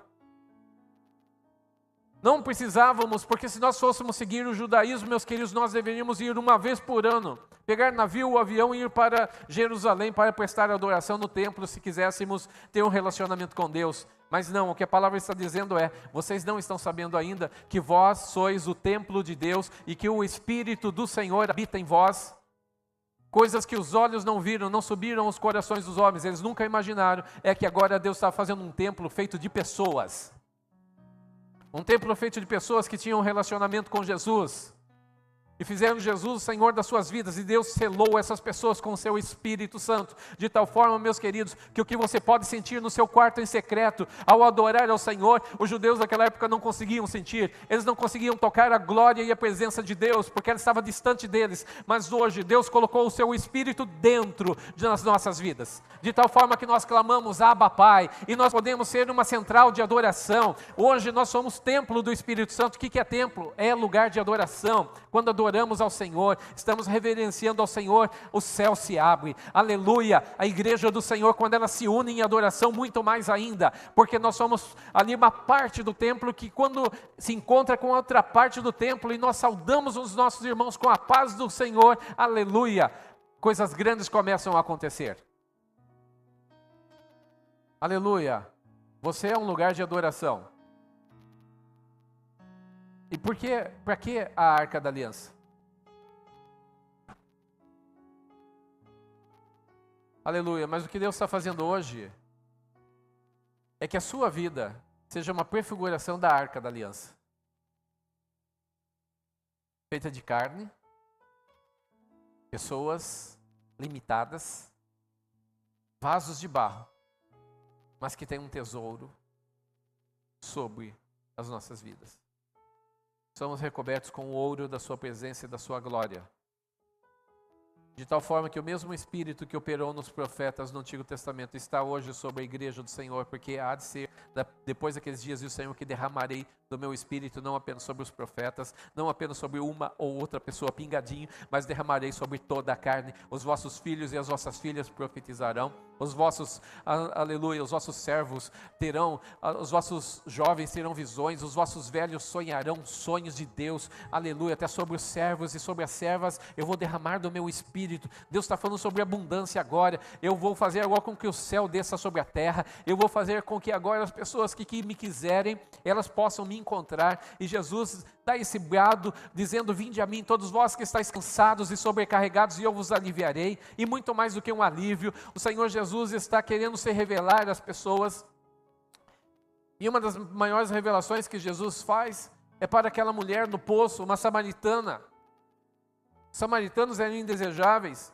Não precisávamos, porque se nós fôssemos seguir o judaísmo, meus queridos, nós deveríamos ir uma vez por ano, pegar navio ou avião e ir para Jerusalém para prestar adoração no templo, se quiséssemos ter um relacionamento com Deus. Mas não, o que a palavra está dizendo é, vocês não estão sabendo ainda que vós sois o templo de Deus e que o Espírito do Senhor habita em vós. Coisas que os olhos não viram, não subiram aos corações dos homens, eles nunca imaginaram, é que agora Deus está fazendo um templo feito de pessoas. Um templo feito de pessoas que tinham um relacionamento com Jesus. E fizeram Jesus o Senhor das suas vidas, e Deus selou essas pessoas com o seu Espírito Santo, de tal forma, meus queridos, que o que você pode sentir no seu quarto em secreto, ao adorar ao Senhor, os judeus naquela época não conseguiam sentir, eles não conseguiam tocar a glória e a presença de Deus, porque ela estava distante deles, mas hoje Deus colocou o seu Espírito dentro das nossas vidas, de tal forma que nós clamamos, Abba Pai, e nós podemos ser uma central de adoração. Hoje nós somos templo do Espírito Santo. O que é templo? É lugar de adoração. Quando adoramos ao Senhor, estamos reverenciando ao Senhor, o céu se abre, aleluia. A igreja do Senhor, quando ela se une em adoração, muito mais ainda, porque nós somos ali uma parte do templo que quando se encontra com outra parte do templo e nós saudamos os nossos irmãos com a paz do Senhor, aleluia, coisas grandes começam a acontecer. Aleluia, você é um lugar de adoração. E para que a Arca da Aliança? Aleluia, mas o que Deus está fazendo hoje é que a sua vida seja uma prefiguração da Arca da Aliança. Feita de carne, pessoas limitadas, vasos de barro, mas que tem um tesouro sobre as nossas vidas. Somos recobertos com o ouro da sua presença e da sua glória. De tal forma que o mesmo Espírito que operou nos profetas no Antigo Testamento está hoje sobre a igreja do Senhor, porque há de ser, depois daqueles dias, o Senhor, que derramarei do meu Espírito, não apenas sobre os profetas, não apenas sobre uma ou outra pessoa pingadinho, mas derramarei sobre toda a carne. Os vossos filhos e as vossas filhas profetizarão, os vossos, aleluia, os vossos servos terão, os vossos jovens terão visões, os vossos velhos sonharão sonhos de Deus, aleluia, até sobre os servos e sobre as servas eu vou derramar do meu Espírito. Deus está falando sobre abundância agora. Eu vou fazer agora com que o céu desça sobre a terra, eu vou fazer com que agora as pessoas pessoas que me quiserem, elas possam me encontrar. E Jesus dá esse brado, dizendo: vinde a mim, todos vós que estáis cansados e sobrecarregados, e eu vos aliviarei. E muito mais do que um alívio, o Senhor Jesus está querendo se revelar às pessoas. E uma das maiores revelações que Jesus faz é para aquela mulher no poço, uma samaritana. Os samaritanos eram indesejáveis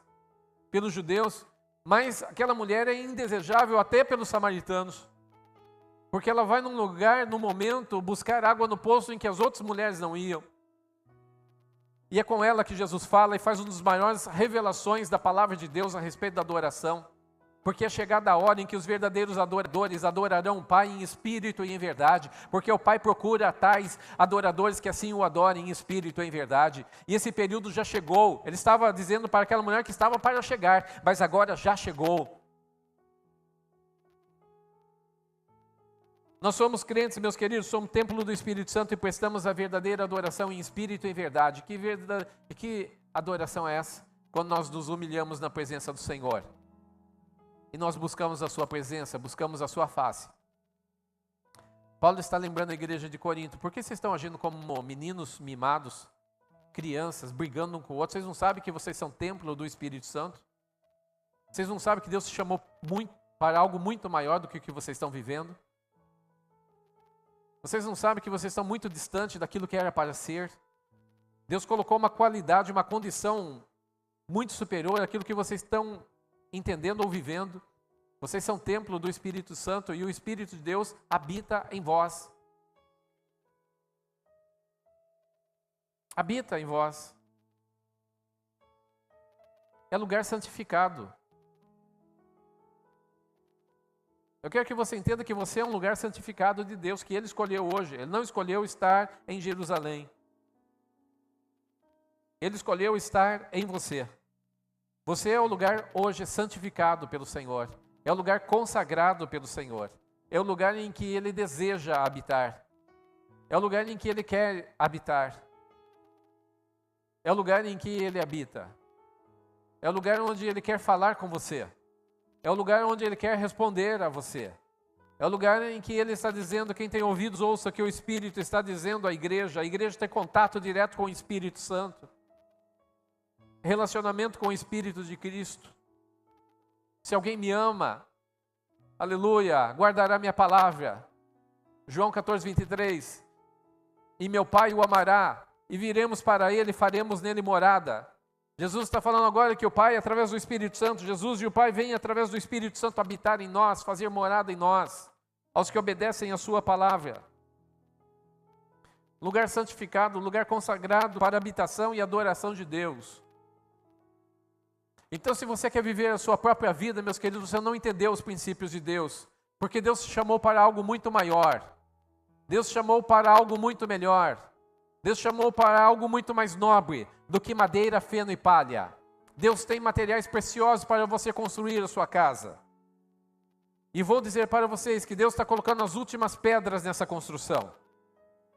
pelos judeus, mas aquela mulher é indesejável até pelos samaritanos, porque ela vai num lugar, num momento, buscar água no poço em que as outras mulheres não iam. E é com ela que Jesus fala e faz uma das maiores revelações da palavra de Deus a respeito da adoração, porque é chegada a hora em que os verdadeiros adoradores adorarão o Pai em espírito e em verdade, porque o Pai procura tais adoradores que assim o adorem em espírito e em verdade. E esse período já chegou. Ele estava dizendo para aquela mulher que estava para chegar, mas agora já chegou. Nós somos crentes, meus queridos, somos templo do Espírito Santo e prestamos a verdadeira adoração em espírito e em verdade. Que adoração é essa? Quando nós nos humilhamos na presença do Senhor. E nós buscamos a sua presença, buscamos a sua face. Paulo está lembrando a igreja de Corinto: por que vocês estão agindo como meninos mimados, crianças, brigando um com o outro? Vocês não sabem que vocês são templo do Espírito Santo? Vocês não sabem que Deus se chamou para algo muito maior do que o que vocês estão vivendo? Vocês não sabem que vocês estão muito distantes daquilo que era para ser? Deus colocou uma qualidade, uma condição muito superior àquilo que vocês estão entendendo ou vivendo. Vocês são templo do Espírito Santo e o Espírito de Deus habita em vós. Habita em vós. É lugar santificado. Eu quero que você entenda que você é um lugar santificado de Deus, que Ele escolheu hoje. Ele não escolheu estar em Jerusalém. Ele escolheu estar em você. Você é o lugar hoje santificado pelo Senhor. É o lugar consagrado pelo Senhor. É o lugar em que Ele deseja habitar. É o lugar em que Ele quer habitar. É o lugar em que Ele habita. É o lugar onde Ele quer falar com você. É o lugar onde Ele quer responder a você. É o lugar em que Ele está dizendo: quem tem ouvidos ouça o que o Espírito está dizendo à igreja. A igreja tem contato direto com o Espírito Santo. Relacionamento com o Espírito de Cristo. Se alguém me ama, aleluia, guardará minha palavra. João 14, 23. E meu Pai o amará, e viremos para Ele e faremos nele morada. Jesus está falando agora que o Pai, através do Espírito Santo, Jesus e o Pai vêm através do Espírito Santo habitar em nós, fazer morada em nós, aos que obedecem a sua palavra. Lugar santificado, lugar consagrado para a habitação e adoração de Deus. Então, se você quer viver a sua própria vida, meus queridos, você não entendeu os princípios de Deus, porque Deus te chamou para algo muito maior. Deus te chamou para algo muito melhor. Deus te chamou para algo muito mais nobre do que madeira, feno e palha. Deus tem materiais preciosos para você construir a sua casa. E vou dizer para vocês que Deus está colocando as últimas pedras nessa construção.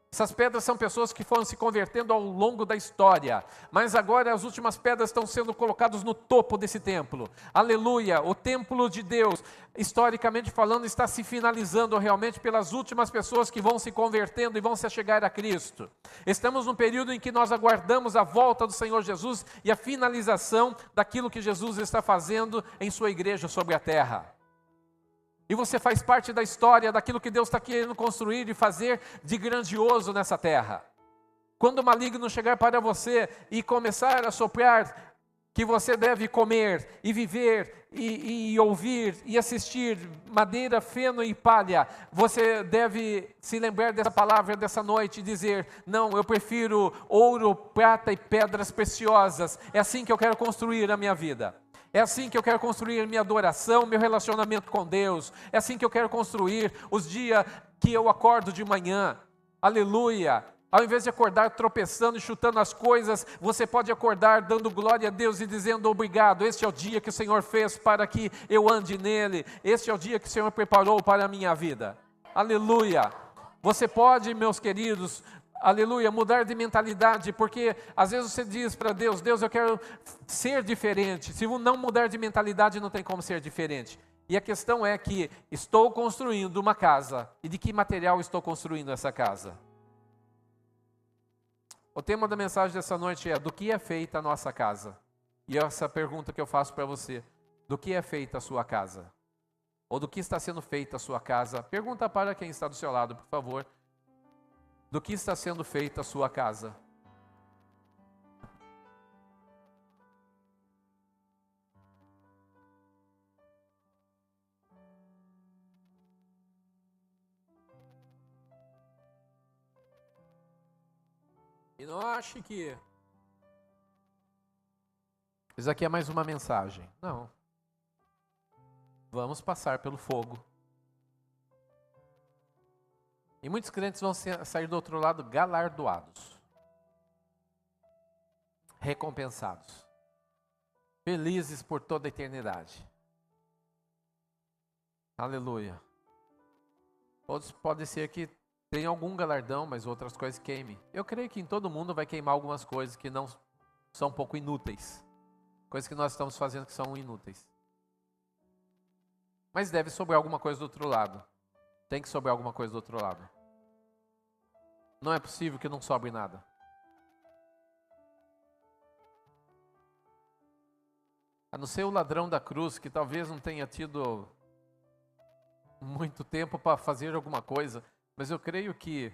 Essas pedras são pessoas que foram se convertendo ao longo da história, mas agora as últimas pedras estão sendo colocadas no topo desse templo. Aleluia! O templo de Deus, historicamente falando, está se finalizando realmente pelas últimas pessoas que vão se convertendo e vão se achegar a Cristo. Estamos num período em que nós aguardamos a volta do Senhor Jesus e a finalização daquilo que Jesus está fazendo em sua igreja sobre a terra. E você faz parte da história, daquilo que Deus está querendo construir e fazer de grandioso nessa terra. Quando o maligno chegar para você e começar a soprar que você deve comer e viver e ouvir e assistir madeira, feno e palha, você deve se lembrar dessa palavra dessa noite e dizer: não, eu prefiro ouro, prata e pedras preciosas. É assim que eu quero construir a minha vida. É assim que eu quero construir minha adoração, meu relacionamento com Deus. É assim que eu quero construir os dias que eu acordo de manhã. Aleluia! Ao invés de acordar tropeçando e chutando as coisas, você pode acordar dando glória a Deus e dizendo: obrigado, este é o dia que o Senhor fez para que eu ande nele. Este é o dia que o Senhor preparou para a minha vida. Aleluia! Você pode, meus queridos, aleluia, mudar de mentalidade, porque às vezes você diz para Deus: Deus, eu quero ser diferente. Se não mudar de mentalidade, não tem como ser diferente. E a questão é que estou construindo uma casa. E de que material estou construindo essa casa? O tema da mensagem dessa noite é: do que é feita a nossa casa? E essa pergunta que eu faço para você: do que é feita a sua casa? Ou do que está sendo feita a sua casa? Pergunta para quem está do seu lado, por favor. Do que está sendo feita a sua casa? E não ache que isso aqui é mais uma mensagem. Não. Vamos passar pelo fogo. E muitos crentes vão sair do outro lado galardoados, recompensados, felizes por toda a eternidade. Aleluia. Outros pode ser que tenham algum galardão, mas outras coisas queimem. Eu creio que em todo mundo vai queimar algumas coisas que não são um pouco inúteis. Coisas que nós estamos fazendo que são inúteis. Mas deve sobrar alguma coisa do outro lado. Tem que sobrar alguma coisa do outro lado. Não é possível que não sobre nada. A não ser o ladrão da cruz, que talvez não tenha tido muito tempo para fazer alguma coisa, mas eu creio que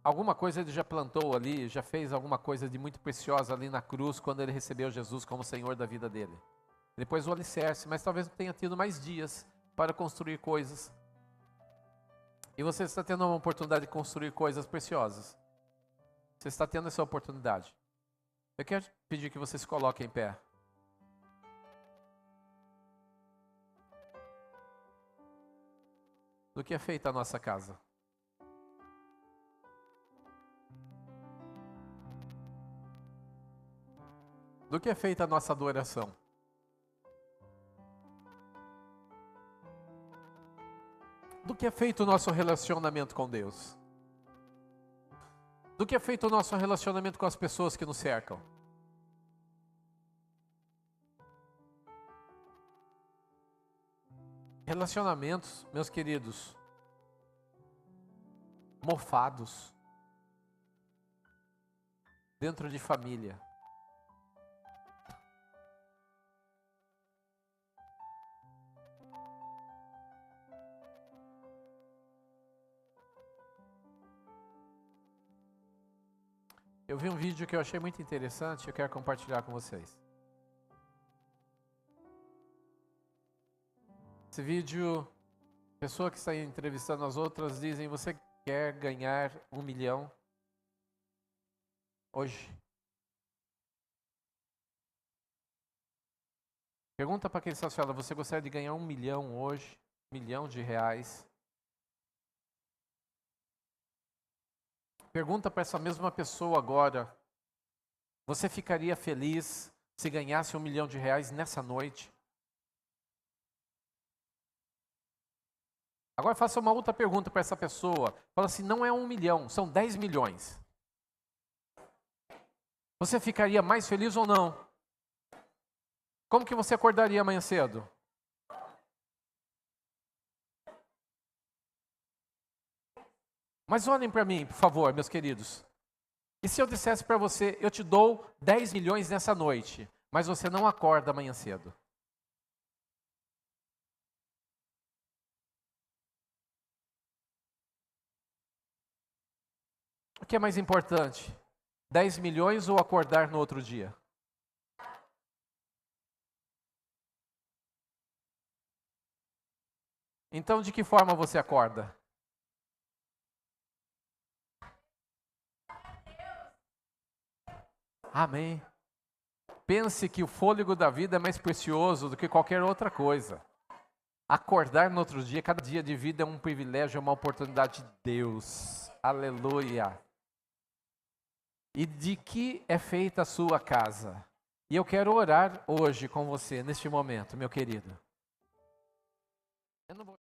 alguma coisa ele já plantou ali, já fez alguma coisa de muito preciosa ali na cruz, quando ele recebeu Jesus como Senhor da vida dele. Depois o alicerce, mas talvez não tenha tido mais dias para construir coisas. E você está tendo uma oportunidade de construir coisas preciosas. Você está tendo essa oportunidade. Eu quero pedir que você se coloque em pé. Do que é feita a nossa casa? Do que é feita a nossa adoração? Do que é feito o nosso relacionamento com Deus? Do que é feito o nosso relacionamento com as pessoas que nos cercam? Relacionamentos, meus queridos, mofados, dentro de família. Eu vi um vídeo que eu achei muito interessante e eu quero compartilhar com vocês. Esse vídeo, a pessoa que está entrevistando as outras dizem: você quer ganhar 1 milhão hoje? Pergunta para quem está falando: você gostaria de ganhar 1 milhão hoje? 1 milhão de reais? Pergunta para essa mesma pessoa agora: você ficaria feliz se ganhasse 1 milhão de reais nessa noite? Agora faça uma outra pergunta para essa pessoa. Fala assim: não é 1 milhão, são 10 milhões. Você ficaria mais feliz ou não? Como que você acordaria amanhã cedo? Mas olhem para mim, por favor, meus queridos. E se eu dissesse para você: eu te dou 10 milhões nessa noite, mas você não acorda amanhã cedo? O que é mais importante? 10 milhões ou acordar no outro dia? Então, de que forma você acorda? Amém. Pense que o fôlego da vida é mais precioso do que qualquer outra coisa. Acordar no outro dia, cada dia de vida é um privilégio, é uma oportunidade de Deus. Aleluia. E de que é feita a sua casa? E eu quero orar hoje com você, neste momento, meu querido. Eu não vou